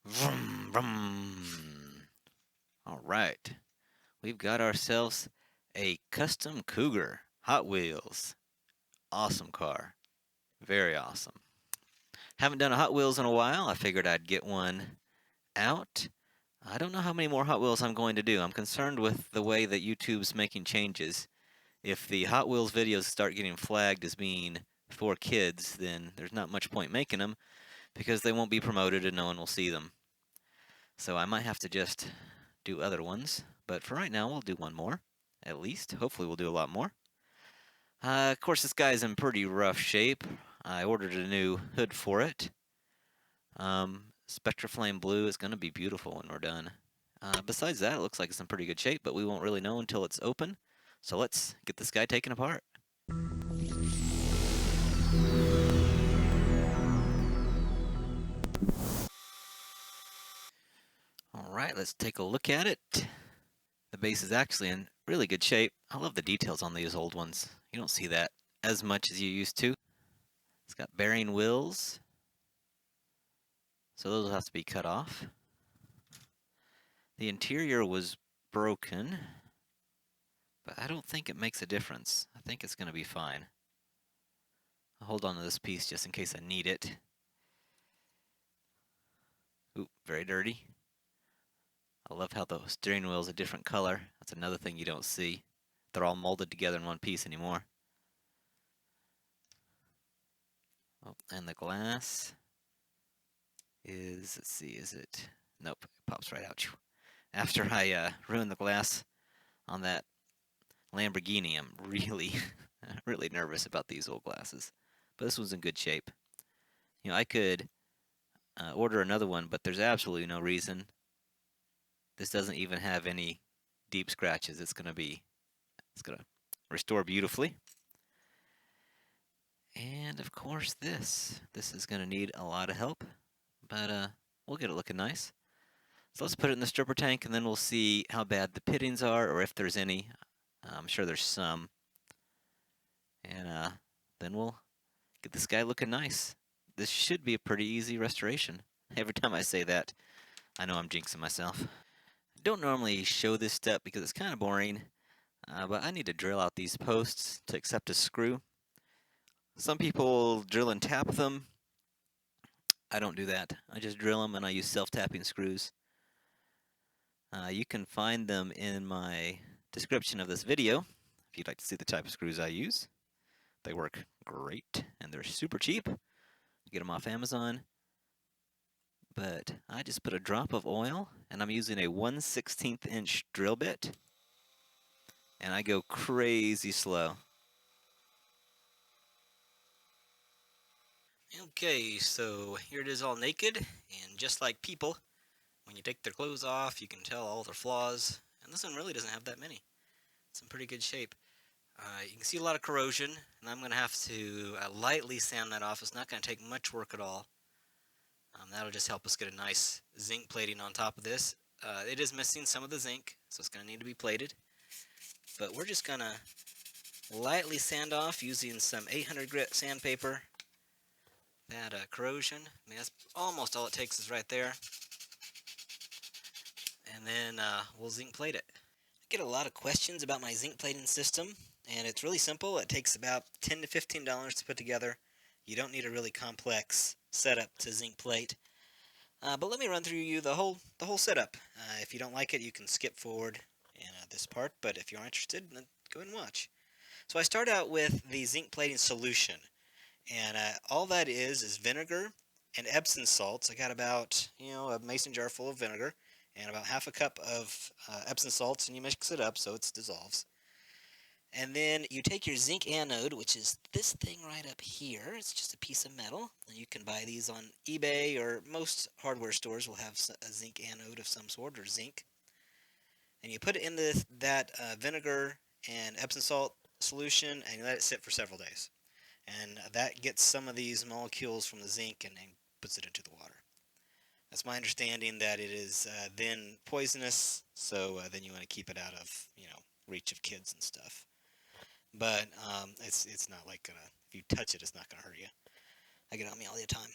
Vroom, vroom. All right. We've got ourselves a Custom Cougar. Hot Wheels. Awesome car. Very awesome. Haven't done a Hot Wheels in a while. I figured I'd get one out. I don't know how many more Hot Wheels I'm going to do. I'm concerned with the way that YouTube's making changes. If the Hot Wheels videos start getting flagged as being for kids, then there's not much point making them because they won't be promoted and no one will see them. So I might have to just do other ones. But for right now, we'll do one more, at least. Hopefully, we'll do a lot more. Of course, this guy's in pretty rough shape. I ordered a new hood for it. Spectra Flame Blue is going to be beautiful when we're done. Besides that, it looks like it's in pretty good shape, but we won't really know until it's open. So let's get this guy taken apart. All right, let's take a look at it. The base is actually in really good shape. I love the details on these old ones. You don't see that as much as you used to. It's got bearing wheels, so those will have to be cut off. The interior was broken, but I don't think it makes a difference. I think it's going to be fine. I'll hold on to this piece just in case I need it. Ooh, very dirty. I love how the steering wheel is a different color. That's another thing you don't see. They're all molded together in one piece anymore. Oh, and the glass is, let's see, is it? Nope, it pops right out. After I ruined the glass on that Lamborghini, I'm really, really nervous about these old glasses. But this one's in good shape. You know, I could order another one, but there's absolutely no reason. This doesn't even have any deep scratches. It's gonna restore beautifully. And of course this is gonna need a lot of help, but we'll get it looking nice. So let's put it in the stripper tank and then we'll see how bad the pittings are or if there's any. I'm sure there's some. And then we'll get this guy looking nice. This should be a pretty easy restoration. Every time I say that, I know I'm jinxing myself. I don't normally show this step because it's kind of boring, but I need to drill out these posts to accept a screw. Some people drill and tap them. I don't do that. I just drill them and I use self-tapping screws. You can find them in my description of this video if you'd like to see the type of screws I use. They work great and they're super cheap. You get them off Amazon. But I just put a drop of oil and I'm using a 1/16 inch drill bit. And I go crazy slow. Okay, so here it is all naked, and just like people, when you take their clothes off, you can tell all their flaws, and this one really doesn't have that many. It's in pretty good shape. You can see a lot of corrosion, and I'm going to have to lightly sand that off. It's not going to take much work at all. That'll just help us get a nice zinc plating on top of this. It is missing some of the zinc, so it's going to need to be plated. But we're just going to lightly sand off using some 800 grit sandpaper. That corrosion, I mean, that's almost all it takes is right there. And then we'll zinc plate it. I get a lot of questions about my zinc plating system, and it's really simple. It takes about $10 to $15 to put together. You don't need a really complex setup to zinc plate. But let me run through you the whole setup. If you don't like it, you can skip forward in this part, but if you're interested, then go ahead and watch. So I start out with the zinc plating solution, and all that is vinegar and Epsom salts. I got about, a mason jar full of vinegar and about half a cup of Epsom salts, and you mix it up so it dissolves. And then you take your zinc anode, which is this thing right up here. It's just a piece of metal. And you can buy these on eBay, or most hardware stores will have a zinc anode of some sort, or zinc. And you put it in that vinegar and Epsom salt solution, and you let it sit for several days. And that gets some of these molecules from the zinc and puts it into the water. That's my understanding that it is then poisonous, so then you want to keep it out of, reach of kids and stuff. But it's not like if you touch it, it's not gonna hurt you. I get it on me all the time.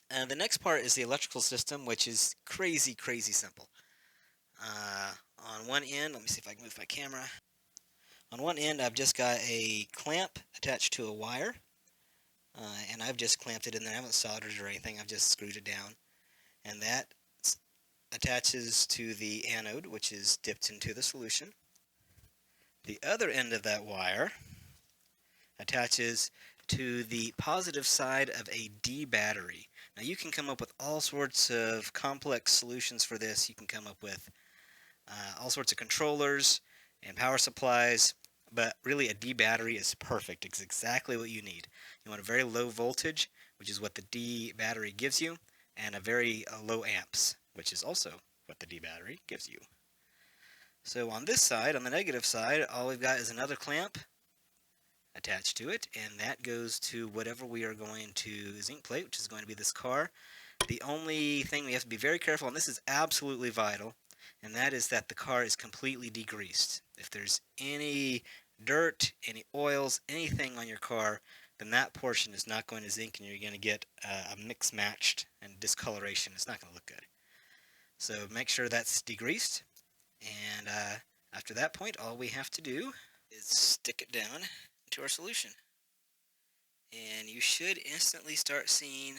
The next part is the electrical system, which is crazy, crazy simple. Uh, on one end, let me see if I can move my camera. On one end, I've just got a clamp attached to a wire, and I've just clamped it in there. I haven't soldered it or anything. I've just screwed it down, and that attaches to the anode, which is dipped into the solution. The other end of that wire attaches to the positive side of a D battery. Now you can come up with all sorts of complex solutions for this. You can come up with all sorts of controllers and power supplies, but really a D battery is perfect. It's exactly what you need. You want a very low voltage, which is what the D battery gives you, and a very low amps, which is also what the D battery gives you. So on this side, on the negative side, all we've got is another clamp attached to it, and that goes to whatever we are going to zinc plate, which is going to be this car. The only thing we have to be very careful, and this is absolutely vital, and that is that the car is completely degreased. If there's any dirt, any oils, anything on your car, then that portion is not going to zinc, and you're going to get a mix matched and discoloration. It's not going to look good. So make sure that's degreased, and after that point, all we have to do is stick it down into our solution. And you should instantly start seeing,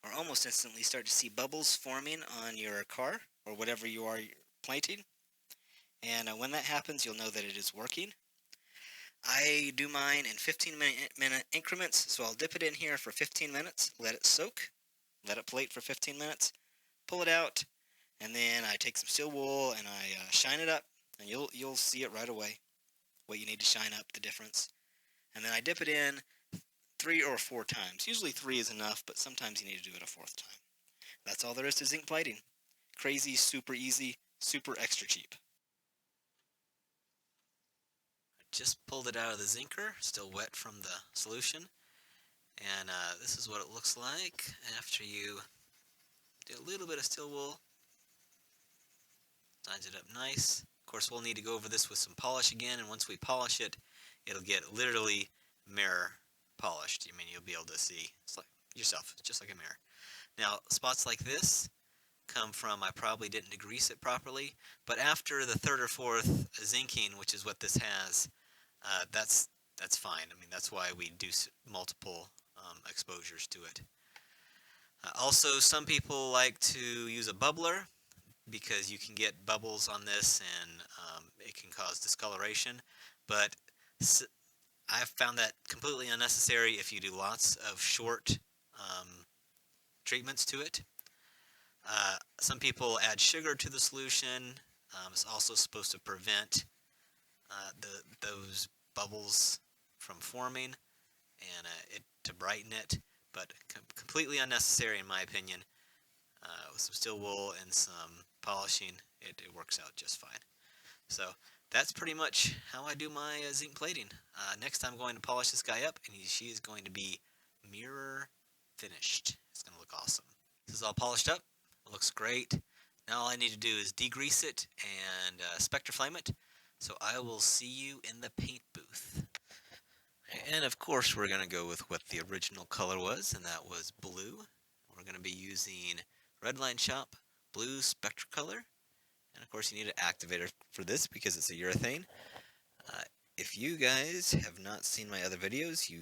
or almost instantly start to see bubbles forming on your car, or whatever you are plating. And when that happens, you'll know that it is working. I do mine in 15-minute increments, so I'll dip it in here for 15 minutes, let it soak, let it plate for 15 minutes, pull it out, and then I take some steel wool and I shine it up, and you'll see it right away, what you need to shine up, the difference. And then I dip it in 3 or 4 times. Usually 3 is enough, but sometimes you need to do it a 4th time. That's all there is to zinc plating. Crazy, super easy, super extra cheap. I just pulled it out of the zinker, still wet from the solution. And this is what it looks like after you do a little bit of steel wool. Lines it up nice. Of course, we'll need to go over this with some polish again, and once we polish it, it'll get literally mirror polished. I mean, you'll be able to see it's like yourself, just like a mirror. Now, spots like this come from I probably didn't degrease it properly, but after the 3rd or 4th zinking, which is what this has, that's fine. I mean, that's why we do multiple exposures to it. Also, some people like to use a bubbler because you can get bubbles on this and it can cause discoloration, but I've found that completely unnecessary if you do lots of short treatments to it. Some people add sugar to the solution. It's also supposed to prevent those bubbles from forming and to brighten it, but completely unnecessary in my opinion. With some steel wool and some polishing, it works out just fine. So that's pretty much how I do my zinc plating. Next time I'm going to polish this guy up, and she is going to be mirror finished. It's going to look awesome. This is all polished up. It looks great. Now all I need to do is degrease it and spectraflame it. So I will see you in the paint booth. And of course we're going to go with what the original color was, and that was blue. We're going to be using Redline Shop Blue Spectracolor. And of course you need an activator for this because it's a urethane. If you guys have not seen my other videos, you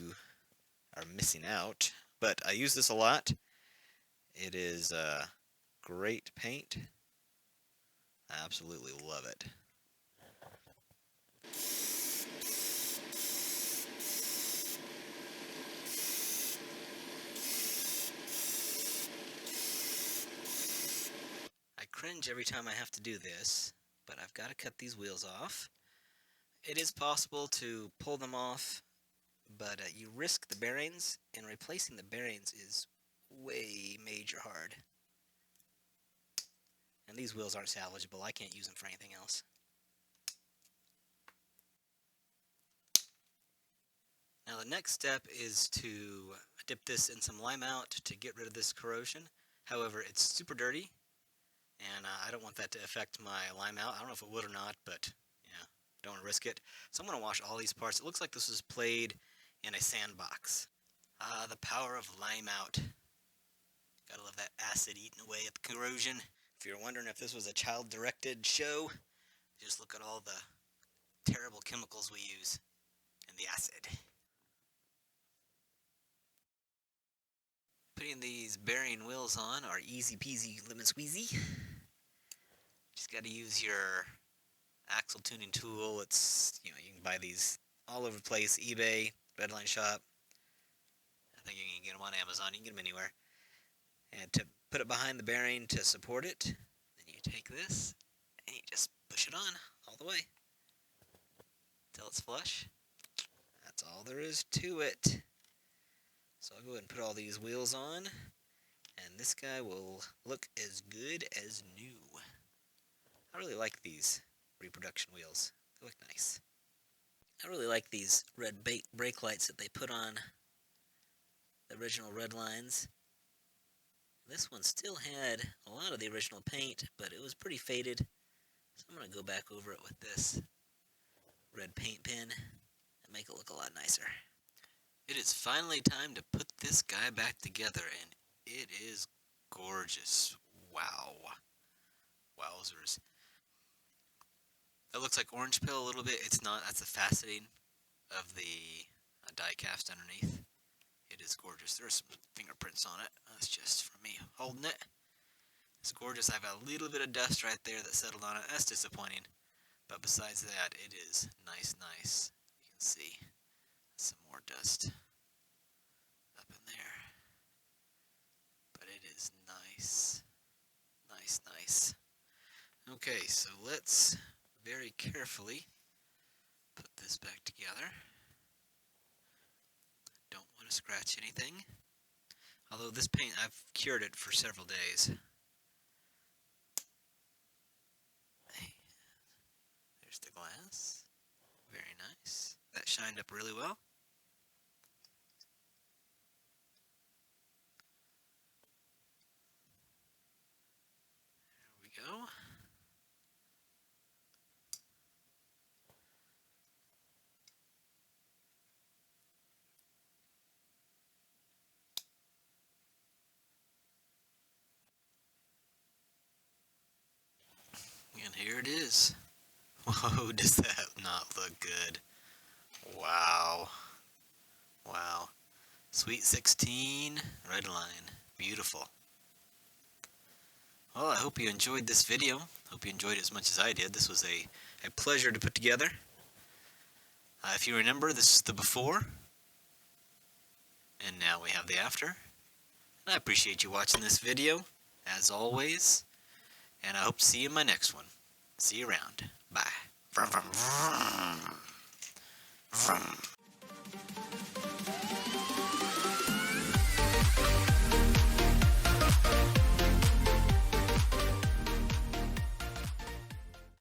are missing out. But I use this a lot. It is great paint. I absolutely love it. I cringe every time I have to do this, but I've got to cut these wheels off. It is possible to pull them off, but you risk the bearings, and replacing the bearings is way major hard. And these wheels aren't salvageable. I can't use them for anything else. Now the next step is to dip this in some lime out to get rid of this corrosion. However, it's super dirty, and I don't want that to affect my lime out. I don't know if it would or not, but yeah, don't want to risk it. So I'm going to wash all these parts. It looks like this was played in a sandbox. The power of lime out. Gotta love that acid eating away at the corrosion. If you're wondering if this was a child-directed show, just look at all the terrible chemicals we use and the acid. Putting these bearing wheels on are easy peasy lemon squeezy. Just gotta use your axle tuning tool. It's, you can buy these all over the place, eBay, Redline shop. I think you can get them on Amazon, you can get them anywhere. And to put it behind the bearing to support it, then you take this and you just push it on all the way until it's flush. That's all there is to it. So I'll go ahead and put all these wheels on, and this guy will look as good as new. I really like these reproduction wheels. They look nice. I really like these red brake lights that they put on the original Redlines. This one still had a lot of the original paint, but it was pretty faded. So I'm going to go back over it with this red paint pen and make it look a lot nicer. It is finally time to put this guy back together, and it is gorgeous. Wow. Wowzers. It looks like orange peel a little bit. It's not. That's the faceting of the die cast underneath. It is gorgeous. There's some fingerprints on it. That's just from me holding it. It's gorgeous. I've got a little bit of dust right there that settled on it. That's disappointing. But besides that, it is nice. You can see some more dust up in there. But it is nice. Nice. Okay, so let's very carefully put this back together. Don't want to scratch anything. Although this paint, I've cured it for several days. Hey, there's the glass. Very nice. That shined up really well. There we go. And here it is. Whoa, does that not look good? Wow. Sweet 16 Redline. Beautiful. Well, I hope you enjoyed this video. Hope you enjoyed it as much as I did. This was a pleasure to put together. If you remember, this is the before. And now we have the after. And I appreciate you watching this video, as always. And I hope to see you in my next one. See you around. Bye. Vroom, vroom, vroom. Vroom.